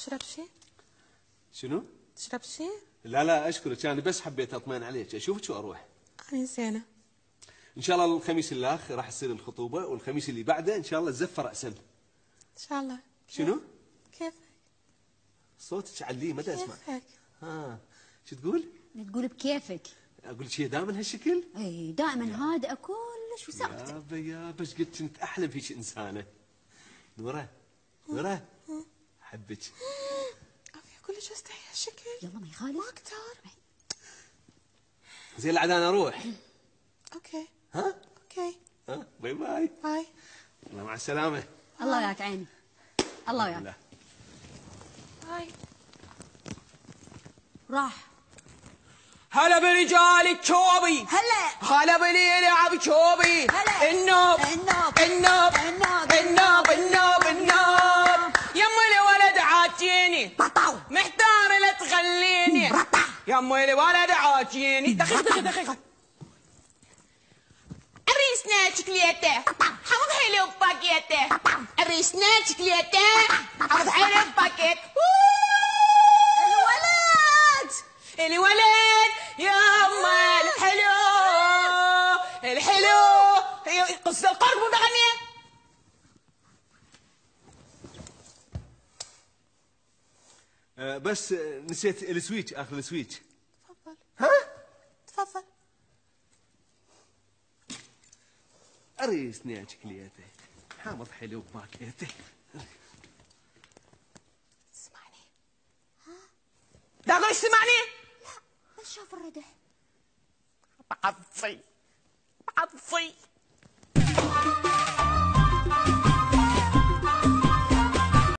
تشرب شيء؟ شنو؟ تشرب شيء؟ لا اشكرك، انا بس حبيت اطمئن عليك، اشوفك واروح. انا زينه. ان شاء الله الخميس الاخ راح تصير الخطوبه، والخميس اللي بعده ان شاء الله الزفه راسا. ان شاء الله. شنو؟ كيفك؟ صوتك عليه ما اسمع. كيفك؟ شو تقول؟ تقول بكيفك. اقول لك هي دائما هالشكل؟ اي دائما هادئه كلش وساكته. يابا ايش قد كنت احلم فيك انسانه. نوره احبك. اقول لك استحي هالشكل. يلا ما يخالف. ما اكتر. زين العاد انا اروح. اوكي. اوكي. باي باي. باي. الله مع السلامه. الله وياك عيني. الله وياك. باي. راح. هلا برجال الشوبي، هلا باليلعب شوبي، النوب النوب يما الولد عاجيني محتار لا تخليني، يما الولد عاجيني. دقيقة الريسنا شكليته حمض حلو باكيته، الريسنا شكليته حمض حلو باكيت. الولد يما الحلو قصة القرب وبغنية. بس نسيت السويتش، اخذ السويتش. تفضل. تفضل. اريسني شكليته حامض حلو باكيته. اسمعني. تقول ايش سمعني؟ لا بس شوف الردح. بعضي